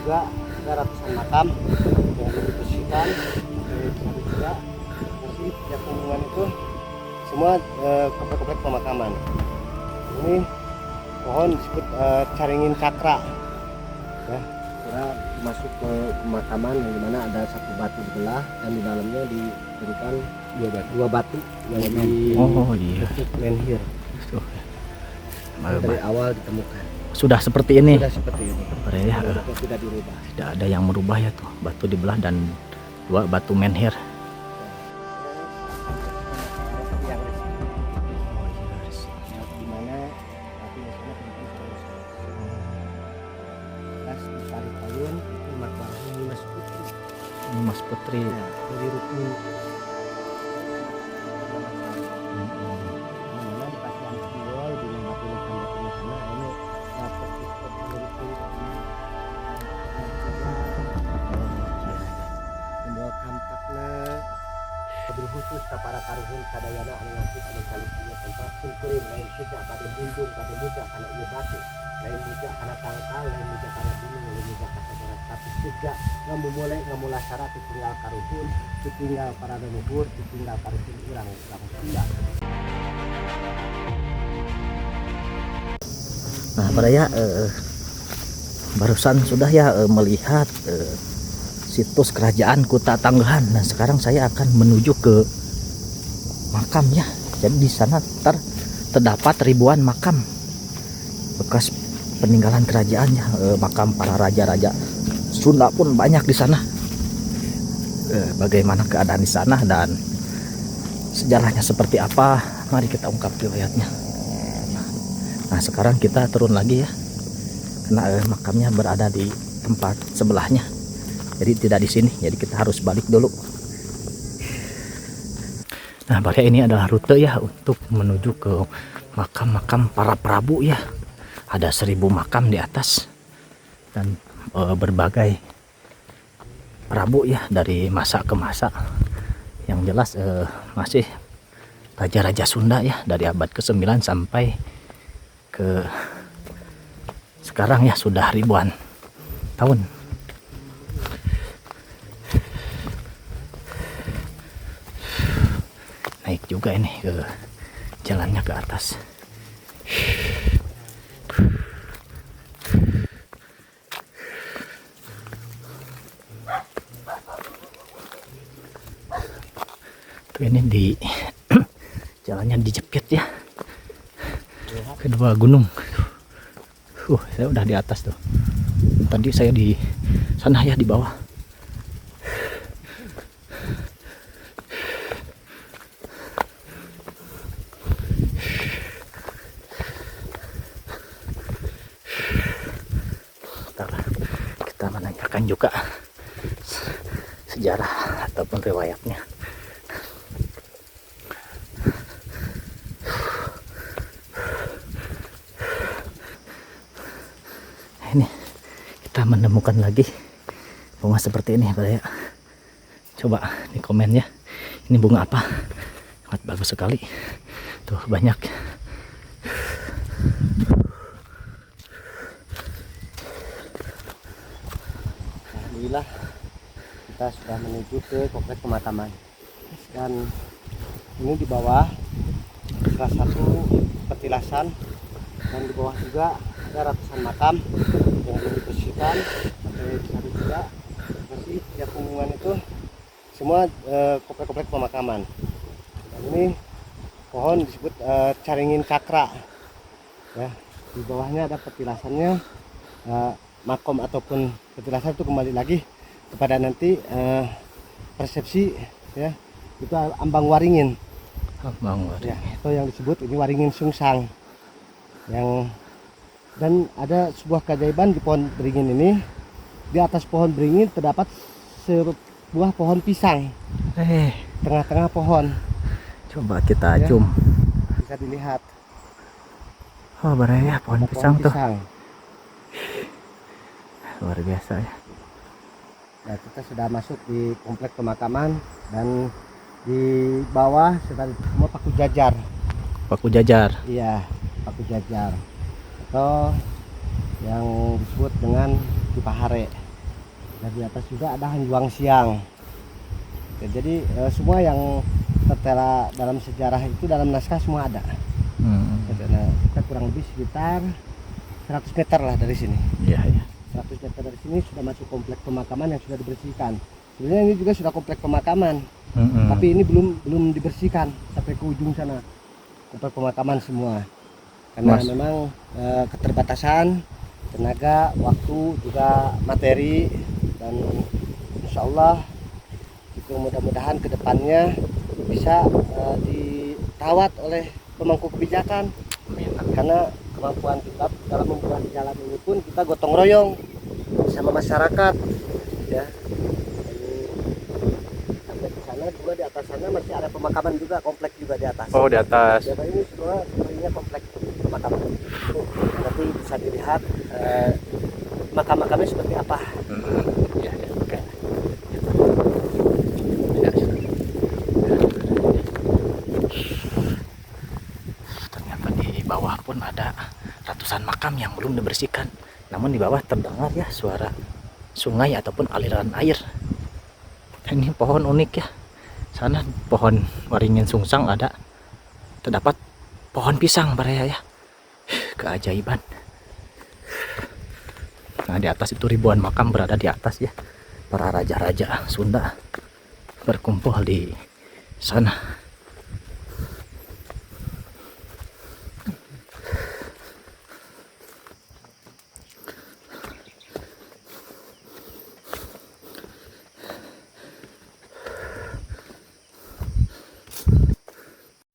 juga ada ratusan makam yang dibersihkan. Ada juga masih tiap lingkungan itu semua komplek-komplek pemakaman. Ini pohon disebut caringin cakra, ya, karena masuk ke pemakaman yang dimana ada satu batu dibelah dan di dalamnya diberikan dua batu yang bentuk menhir. Dari awal ditemukan. Sudah seperti ini. Sudah seperti ini. Ya, tidak dirubah. Tidak ada yang merubah ya tuh. Batu dibelah dan dua batu menhir. Ini Mas Putri. Dari rukun. Khusus para karuhun sadayana anu ngasih anu kalinya tempat singkurin lain sejak pada bundung pada muda karena ia batu lain muda karena tangkal lain muda karena gunung lain muda karena jarak tapi sejak ngamu mulai ngamulah syarat tinggal karuhun tinggal para leluhur tinggal karuhun urang sila. Nah para ya barusan sudah ya melihat situs kerajaan Kuta Tanggahan. Nah sekarang saya akan menuju ke makamnya. Jadi di sana terdapat ribuan makam bekas peninggalan kerajaannya. Makam para raja-raja Sunda pun banyak di sana. Bagaimana keadaan di sana dan sejarahnya seperti apa? Mari kita ungkap riwayatnya. Nah sekarang kita turun lagi ya, karena makamnya berada di tempat sebelahnya. Jadi tidak di sini, jadi kita harus balik dulu. Nah, Barya ini adalah rute ya untuk menuju ke makam-makam para prabu ya. Ada 1000 makam di atas dan berbagai prabu ya dari masa ke masa. Yang jelas masih raja-raja Sunda ya dari abad ke-9 sampai ke sekarang ya sudah ribuan tahun. Naik juga ini ke jalannya ke atas. Tuh ini di jalannya dijepit ya. Kedua gunung. Saya udah di atas tuh. Tadi saya di sana ya di bawah. Kita menanyakan juga sejarah ataupun riwayatnya. Ini kita menemukan lagi bunga seperti ini ya. Coba di komen ya, ini bunga apa? Sangat bagus sekali tuh, banyak. Alhamdulillah kita sudah menuju ke komplek pemakaman dan ini di bawah salah satu petilasan dan di bawah juga ada ratusan makam yang dibersihkan. Ada juga masih tiap lingkungan itu semua komplek-komplek pemakaman. Dan ini pohon disebut caringin cakra ya, di bawahnya ada petilasannya. Makom ataupun petilasan itu kembali lagi kepada nanti persepsi ya, itu ambang waringin ya, atau yang disebut ini waringin sungsang yang, dan ada sebuah keajaiban di pohon beringin ini. Di atas pohon beringin terdapat sebuah pohon pisang tengah-tengah pohon. Coba kita ya, zoom, bisa dilihat. Oh baraya pohon pisang tuh pisang. luar biasa ya. Nah, kita sudah masuk di komplek pemakaman dan di bawah sudah semua paku jajar. Paku jajar. Iya, paku jajar atau yang disebut dengan Cipahare. Dan di atas juga ada Hanjuang Siang. Ya, jadi semua yang tertera dalam sejarah itu dalam naskah semua ada. Nah, kita kurang lebih sekitar 100 meter lah dari sini. Iya, iya. 100 meter dari sini sudah masuk komplek pemakaman yang sudah dibersihkan. Sebenarnya ini juga sudah komplek pemakaman, tapi ini belum dibersihkan sampai ke ujung sana. Komplek pemakaman semua. Karena memang keterbatasan tenaga, waktu, juga materi, dan insya Allah itu mudah-mudahan kedepannya bisa dirawat oleh pemangku kebijakan. Karena kemampuan kita dalam membuat jalan ini pun kita gotong royong sama masyarakat, ya. Sampai ke sana juga, di atas sana masih ada pemakaman juga, komplek juga di atas. Oh, di atas. Ya, ini semua sebenarnya komplek pemakaman. Nanti bisa dilihat makam-makamnya seperti apa. Ya, ya, oke. Ternyata di bawah pun ada ratusan makam yang belum dibersihkan. Namun di bawah terdengar ya suara sungai ataupun aliran air. Ini pohon unik ya. Sana pohon waringin sungsang ada. Terdapat pohon pisang Baraya ya. Keajaiban. Nah, di atas itu ribuan makam berada di atas ya. Para raja-raja Sunda berkumpul di sana.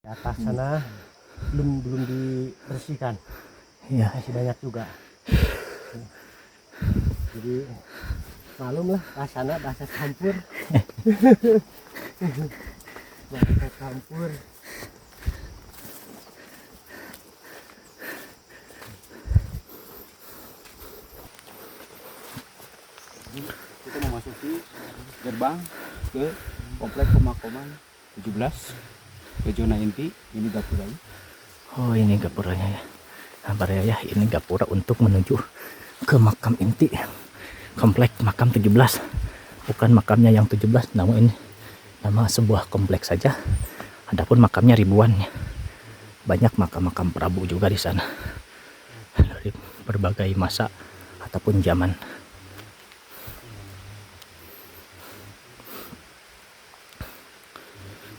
Di atas sana belum dibersihkan. Iya. Masih banyak juga. Jadi malum lah, bahasana bahasa campur. Bahasa campur. Kita memasuki gerbang ke komplek pemakaman 17 ke zona inti. Ini gapuranya. Oh, ini gapuranya ya. Nah, Baraya ya, ini gapura untuk menuju ke makam inti komplek makam 17. Bukan makamnya yang 17, namun ini nama sebuah kompleks saja. Adapun makamnya ribuan ya. Banyak makam-makam Prabu juga di sana. Dari berbagai masa ataupun zaman.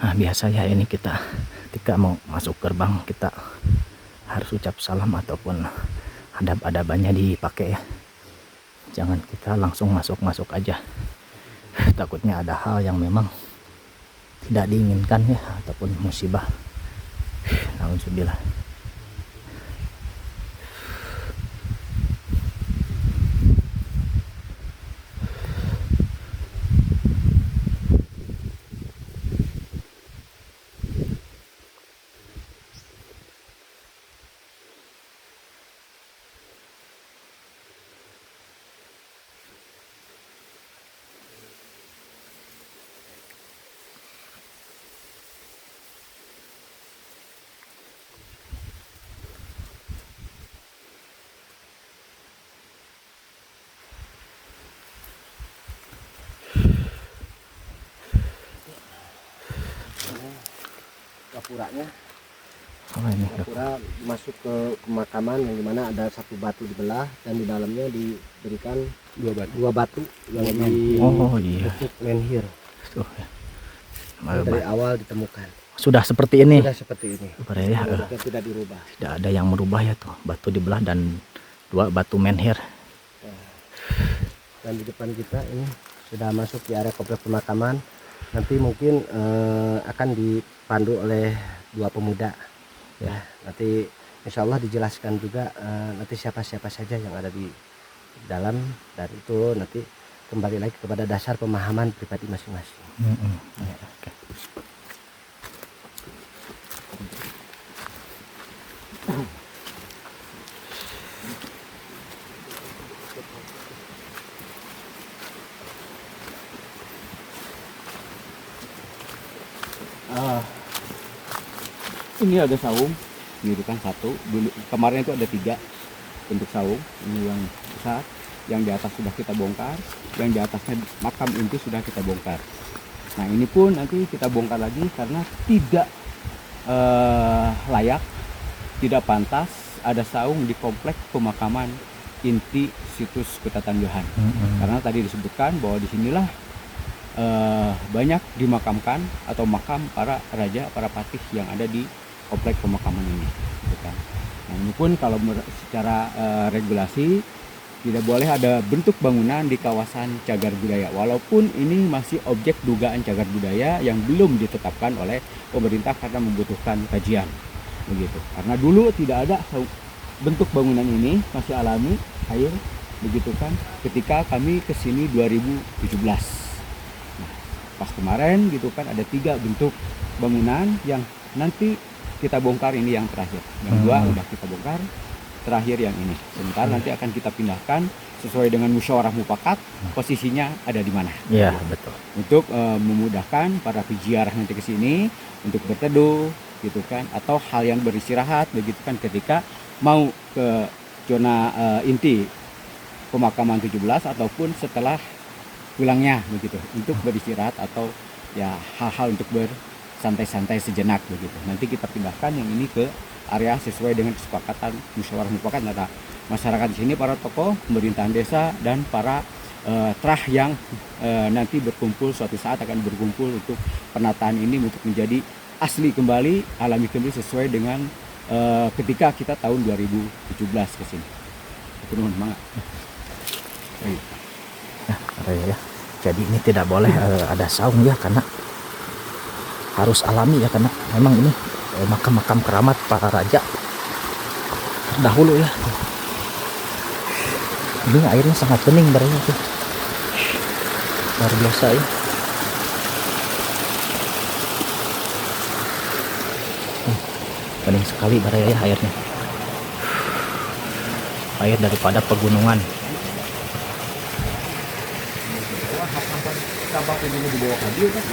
Nah, biasa ya ini kita ketika mau masuk gerbang kita harus ucap salam ataupun adab-adabannya dipakai ya. Jangan kita langsung masuk aja. Takutnya ada hal yang memang tidak diinginkan ya, ataupun musibah. Nauzubillah. Gapuranya. Oh, ini Gapura masuk ke pemakaman yang dimana ada satu batu dibelah dan di dalamnya diberikan dua batu yang iya. bentuk menhir. Tuh, ya. Dari awal ditemukan. Sudah seperti ini. Sudah seperti ini. Baraya, Tidak dirubah. tidak ada yang merubah ya tuh. Batu dibelah dan dua batu menhir. Dan di depan kita ini sudah masuk di area komplek pemakaman. Nanti mungkin akan dipandu oleh dua pemuda. Ya, nanti insya Allah dijelaskan juga nanti siapa-siapa saja yang ada di dalam, dan itu nanti kembali lagi kepada dasar pemahaman pribadi masing-masing. Ya, oke. Ini ada saung, didirikan satu. Dulu kemarin itu ada 3 bentuk saung. Ini yang besar, yang di atas sudah kita bongkar, yang di atasnya makam inti sudah kita bongkar. Nah ini pun nanti kita bongkar lagi karena tidak layak, tidak pantas ada saung di komplek pemakaman inti situs Petatanggahan. Karena tadi disebutkan bahwa disinilah banyak dimakamkan atau makam para raja, para patih yang ada di komplek pemakaman ini, gitu kan. Nah ini pun kalau secara regulasi tidak boleh ada bentuk bangunan di kawasan cagar budaya, walaupun ini masih objek dugaan cagar budaya yang belum ditetapkan oleh pemerintah karena membutuhkan kajian, begitu. Karena dulu tidak ada bentuk bangunan ini, masih alami air, begitu kan. Ketika kami kesini 2017. Pas kemarin gitu kan ada 3 bentuk bangunan yang nanti kita bongkar, ini yang terakhir. Yang 2 udah kita bongkar, terakhir yang ini. Sebentar nanti akan kita pindahkan sesuai dengan musyawarah mufakat, posisinya ada di mana. Iya, betul. Untuk memudahkan para peziarah nanti ke sini untuk berteduh gitu kan, atau hal yang beristirahat begitu kan ketika mau ke zona inti pemakaman 17 ataupun setelah pulangnya begitu, untuk beristirahat atau ya hal-hal untuk bersantai-santai sejenak begitu. Nanti kita pindahkan yang ini ke area sesuai dengan kesepakatan musyawarah mufakat antara masyarakat di sini, para tokoh, pemerintahan desa dan para trah yang nanti berkumpul, suatu saat akan berkumpul untuk penataan ini untuk menjadi asli kembali, alami kembali sesuai dengan ketika kita tahun 2017 ke sini. Itu semangat. Ya. Jadi ini tidak boleh ada saung ya, karena harus alami ya, karena memang ini makam-makam keramat para raja terdahulu ya. Ini airnya sangat bening barangnya tuh, luar biasa ya. Bening sekali barangnya ya airnya, air daripada pegunungan. Sampah ini dibawa ke dia kan.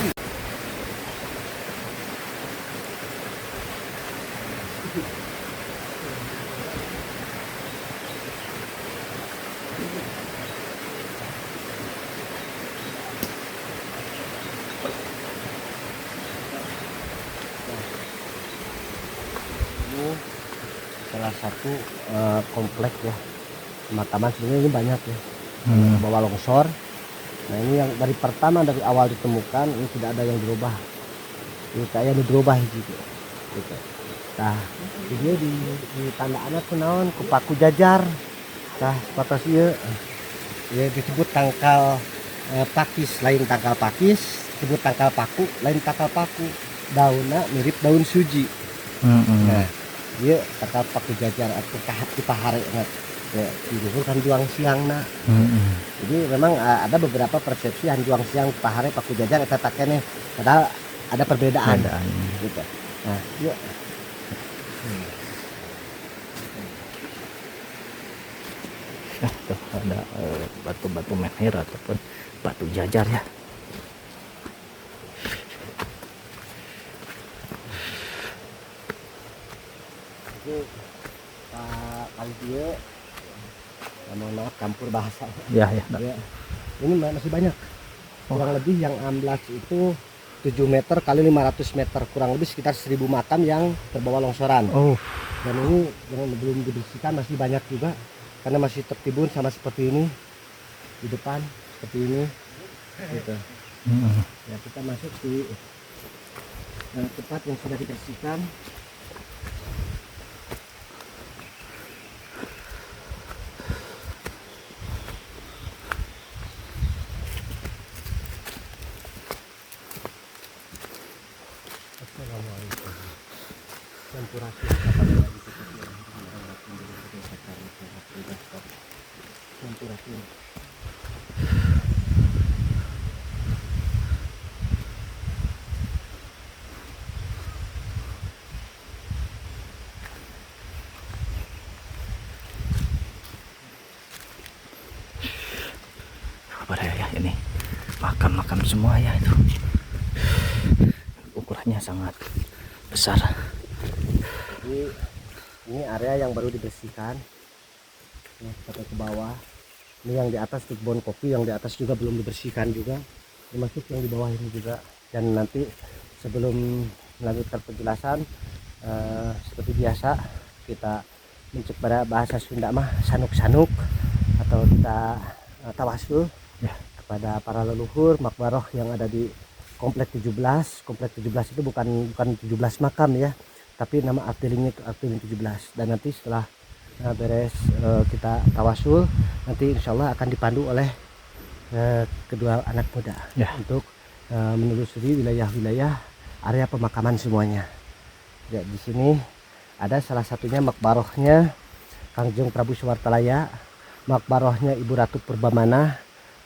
Ini salah satu komplek ya pemakaman, sebenarnya ini banyak ya, bawah longsor. Nah ini yang dari pertama, dari awal ditemukan ini tidak ada yang berubah, ini kayak ini berubah gitu. Nah ini di tanda anak kenaon ku paku jajar, nah patos iya ya disebut tangkal pakis, lain tangkal pakis, disebut tangkal paku, lain tangkal paku. Daunnya mirip daun suji. Nah dia tangkal paku jajar atau kahap di pahare ya, diluhur kan juang siang nak. Jadi memang ada beberapa persepsi juang siang pahare paku jajar eta takene, padahal ada perbedaan. Gitu. Nah, yuk. Nah, tuh ada batu-batu menhir ataupun batu jajar ya. Jadi kali dia mohon maaf campur bahasa Ya. ya. Ini masih banyak, kurang lebih yang amblas itu 7 meter kali 500 meter, kurang lebih sekitar 1000 makam yang terbawa longsoran. Dan ini yang belum dibersihkan masih banyak juga, karena masih tertimbun sama seperti ini di depan, seperti ini gitu. Ya, kita masuk di tempat yang sudah dibersihkan. Assalamualaikum. Sampurasun Sampurasun. Apa ya ini makam-makam semua ya, itu ukurannya sangat besar. Jadi ini area yang baru dibersihkan ya, sampai ke bawah. Ini yang di atas tikbon kopi, yang di atas juga belum dibersihkan juga, termasuk yang di bawah ini juga. Dan nanti sebelum melanjutkan penjelasan, seperti biasa kita mencek pada bahasa Sunda mah sanuk-sanuk, atau kita tawasul Ya. kepada para leluhur makbaroh yang ada di komplek 17. Komplek 17 itu bukan 17 makam ya, tapi nama artilingnya itu artiling 17. Dan nanti setelah beres kita tawasul, nanti insya Allah akan dipandu oleh kedua anak muda Ya. untuk menelusuri wilayah-wilayah area pemakaman semuanya. Ya, di sini ada salah satunya makbarohnya Kangjeng Prabu Suwartalaya, makbarohnya Ibu Ratu Purbamana,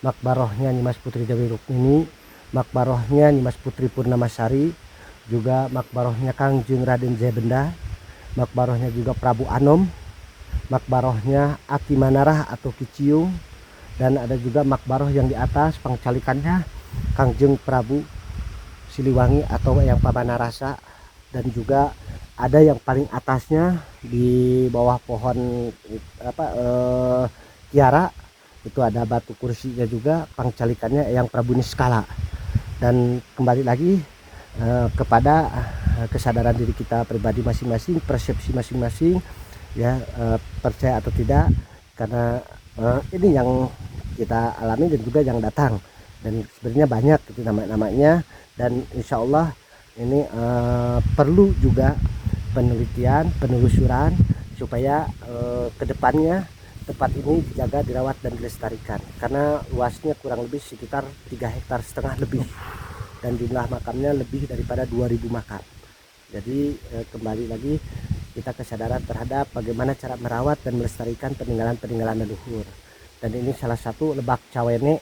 makbarohnya Nimas Putri Dewi Rukmini, makbarohnya Nimas Putri Purnamasari, juga makbarohnya Kangjeng Raden Jayabenda, makbarohnya juga Prabu Anom, makbarohnya Aki Manarah atau Kiciung, dan ada juga makbaroh yang di atas pangcalikannya Kangjeng Prabu Siliwangi atau yang Pamanarasa, dan juga ada yang paling atasnya di bawah pohon kiara itu ada batu kursinya juga pangcalikannya yang Prabu Niskala. Dan kembali lagi kepada kesadaran diri kita pribadi masing-masing, persepsi masing-masing ya, percaya atau tidak, karena ini yang kita alami dan juga yang datang, dan sebenarnya banyak itu nama-namanya. Dan insya Allah ini perlu juga penelitian, penelusuran supaya kedepannya tempat ini dijaga, dirawat dan dilestarikan, karena luasnya kurang lebih sekitar 3,5 hektar lebih, dan jumlah makamnya lebih daripada 2000 makam. Jadi kembali lagi kita kesadaran terhadap bagaimana cara merawat dan melestarikan peninggalan-peninggalan leluhur. Dan ini salah satu Lebak Cawene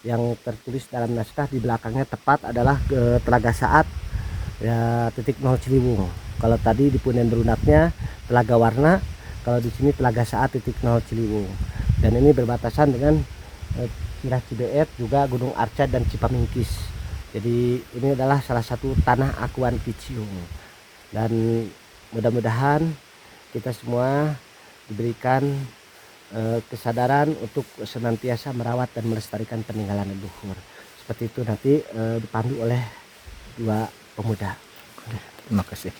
yang tertulis dalam naskah, di belakangnya tepat adalah Telaga Saat ya, titik 0 Ciliwung. Kalau tadi di Punden Berundaknya Telaga Warna, kalau di sini Telaga Saat titik 0 Ciliwung. Dan ini berbatasan dengan Cirah Cibeet, juga Gunung Arca dan Cipamingkis. Jadi ini adalah salah satu tanah akuan Kiciung. Dan mudah-mudahan kita semua diberikan kesadaran untuk senantiasa merawat dan melestarikan peninggalan leluhur. Seperti itu nanti dipandu oleh dua pemuda. Terima kasih.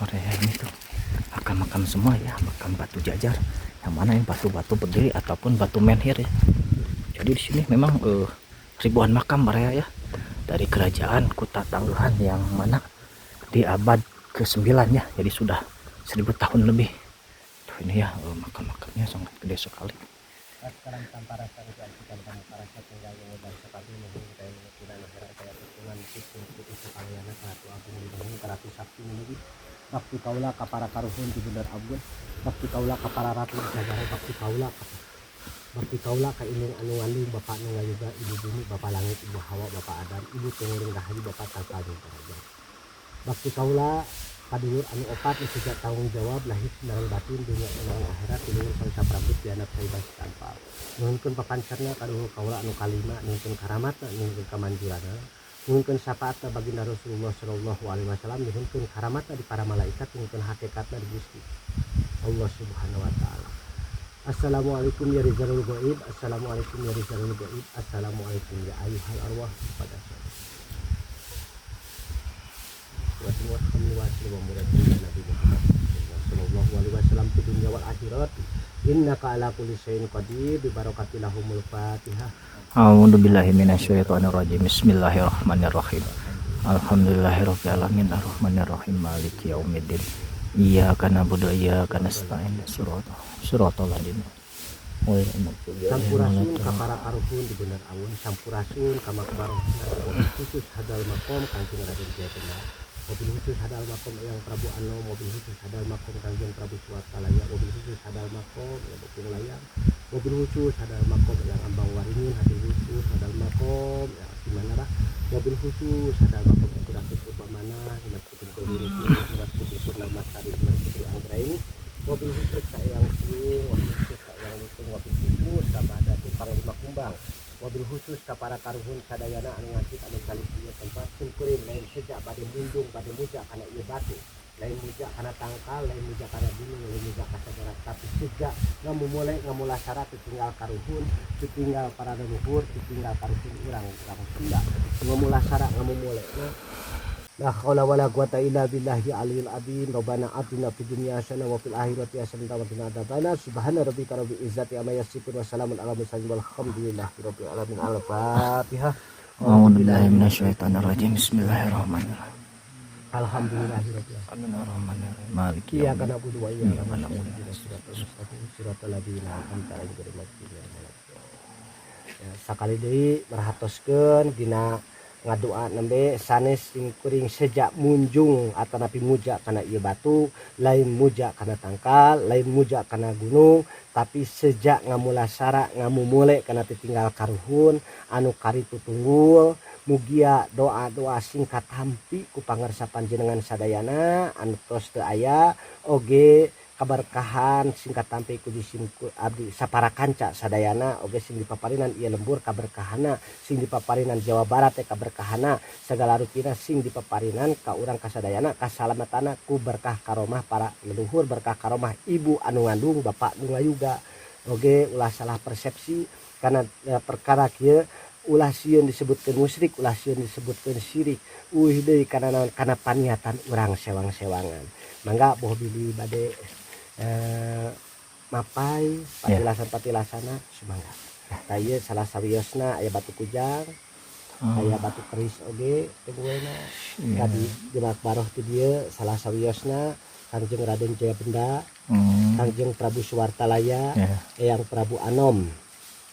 Area ini tuh makam-makam semua ya, makam batu jajar, yang mana yang batu-batu berdiri ataupun batu menhir ya. Jadi di sini memang ribuan makam area ya, dari kerajaan Kuta Tangguhan yang mana di abad ke-9 ya, jadi sudah 1000 tahun lebih. Tuh ini ya, makam-makamnya sangat gede sekali. Sekarang tanpa rasa diartikan tanpa rasa tinggal yang dan sekali menghubung kayak mengukuran negara kayak pertungan sistem itu kalian Ratu Agung dibangun Ratu Sakti menjadi bakti kaula kapara karuhun di bener Agung, bakti kaula kapara ratu jagara, bakti kaula ka indung anu ngandung bapak nu ngayuga ibu bumi, bapak langit, ibu Hawa, bapak Adam, ibu tengurung rahayu, bapak tangkal jeung karaja. Bakti kaula paduur anu opat nu sejak tanggung jawab lahir narang batin dunia narang akhirat tiluhur sangsa prabut dianak saibas tanpa. Nuhunkeun papancarna kaduhur kaula anu kalima, nuhunkeun karamatna, nuhunkeun kamanjurana, nuhunkeun syafaatna baginda Rasulullah sallallahu alaihi wasallam, nuhunkeun karamatna di para malaikat, nuhunkeun hakikatna di Gusti Allah Subhanahu wa taala. Assalamualaikum ya rizalul gaib, assalamualaikum ya rizalul gaib, assalamualaikum ya ayuhal arwah pada saya. Wa Nabi Muhammad sallallahu alaihi wasallam fi dunya wal akhirat. Innaka ala kulli syai'in qadir bi barakati lahumul Fatihah. A'udzu billahi minasyaitonir rajim. Bismillahirrahmanirrahim. Alhamdulillahirabbil alamin arrahmanir rahim maliki yaumiddin. Iyyaka na'budu wa iyyaka nasta'in. Shiratal ladzina Sampurasun kapara karuhun di bener awun, sampurasun ka makbarah khusus hadal makom Kangjeng Raden Jayabenda, mobil khusus hadal makom yang Prabu Anom, mobil khusus hadal makom Kangjeng Prabu Suwartalaya, mobil khusus hadal makom yang Bukung Layang, mobil khusus hadal makom yang Ambang Waringin, mobil khusus hadal makom yang Aki Manarah, mobil khusus hadal makom Ibu Ratu Purbamana, Nimas Putri Dewi Rukmini, Nimas Putri Purnamasari, Nimas Putri Anggraini, mobil khusus sayang Siung, mobil khusus sayang Lutung, mobil khusus Sabada Panglima Kumbang, wabil khusus kapara karuhun sadayana anu ngasih anu kali ieu tempat sungkurin lain sejak bade mundung bade muja kana ieu batu lain muja kana tangkal lain muja kana gunung lain muja ka sagara tapi sejak ngamumule ngamulasara ditinggal karuhun ditinggal para leluhur ditinggal karuhun urang Sunda ngamulasara ngamumule la haula wala quwata illa billahi aliyil azim rabbana atina fid dunya hasanah wa fil akhirati hasanah wa qina adzabannar subhana rabbika rabbil izzati amma yasifun wa salamun alal mursalin walhamdulillahi rabbil alamin al-fatihah A'udzu billahi minasyaitonir rajim. Bismillahirrahmanirrahim. alhamdulillahirabbil Bismillahirrahmanirrahim. Maliki iya yaumiddin. kana kudu wa iya kana siratal ladzina an'amta alaihim ghairil maghdubi alaihim ya sakali deui merhatoskeun dina ngadoa nembe sanes kuring sejak munjung atanapi muja kana ieu batu lain muja kana tangkal lain muja kana gunung tapi sejak ngamulasara ngamumule kana ditinggal karuhun anu karitu tunggul mugia doa-doa singkat hampi ku pangarsa panjenengan sadayana anu tos teu aya oge kaberkahan singkat tampi ku disimku abdi sapara kanca sadayana oge sing dipaparinan ieu lembur kaberkahana sing dipaparinan Jawa Barat teh kaberkahana segala rupina sing dipaparinan ka urang kasadayana kasalamatana ku berkah karomah para leluhur berkah karomah ibu anu ngandung bapak nu ngayuga oge ulah salah persepsi karena perkara kieu ulah sieun disebutkeun musyrik ulah sieun disebutkeun syirik deui kana paniatan urang sewang-sewangan mangga boh bili bade mapai patilasan-patilasana sumangga tah ieu salah sawiosna aya batu kujang aya batu keris oge tunggueuna tadi di Makbaroh ti dieu salah sawiosna Kangjeng Raden Jayabenda Kangjeng Prabu Suwartalaya Eyang Prabu Anom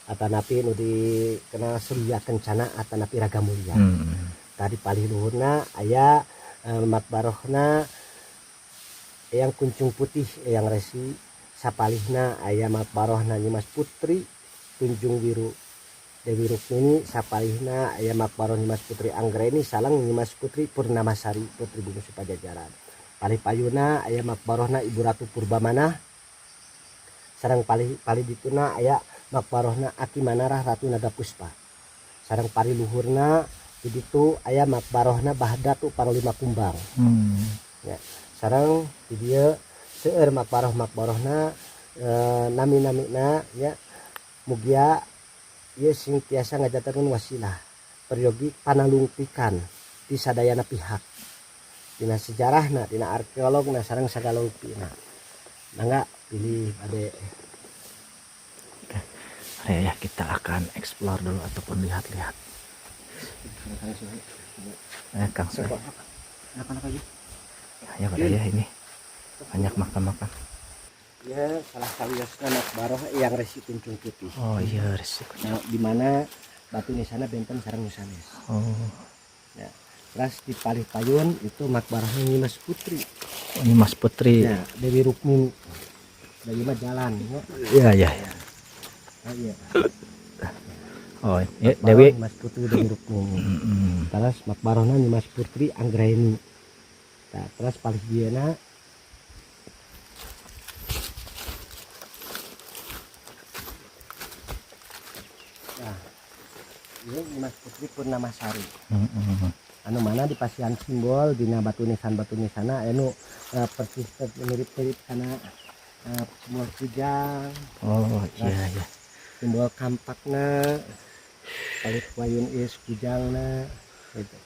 atanapi nu dikenal Surya Kencana atanapi Raga Mulya tadi palih luhurna aya Makbarohna Eyang Kuncung Putih Eyang Resi sapalihna aya Makbarohna Nyimas Putri Tunjung Wiru Dewi Rukmini sapalihna aya Makbaroh Nyimas Putri Anggreni salang Nyimas Putri Purnamasari Putri Bungsu Pajajaran palih payuna aya Makbarohna Ibu Ratu Purbamana sareng palih dituna aya Makbarohna Aki Manarah Ratu Naga Puspa sareng pari luhurna di ditu aya Makbarohna Bahdatu Panglima Kumbang ya sareng di dieu seueur makbarohna nami-namina ya mugia ieu sing tiasa ngajaterkeun wasilah peryogi panalungtikan di sadayana pihak dina sejarahna dina arkeologna sareng sagala upina mangga pilih ade ya kita akan explore dulu ataupun lihat-lihat Kang Soe ya pada ya ini banyak makam-makam ya salah sawiosna Makbaroh yang Resi Kuncung Putih oh iya Resi nah, di mana batu nisana benten sareng sanes ya terus di palih payun itu Makbarohna Nyimas Putri Nyimas Putri ya Dewi Rukmini dari mah jalan ya ya iya oh ya Dewi Nyimas Putri Dewi Rukmini terus Makbarohna Nyimas Putri Anggreni nah, terus palih dieuna nah ini Nyimas Putri Purnamasari anu mana di pasian simbol dina batu nisana anu persis mirip-mirip kana simbol kujang oh iya ya simbol kampakna palit wayun is kujangna gitu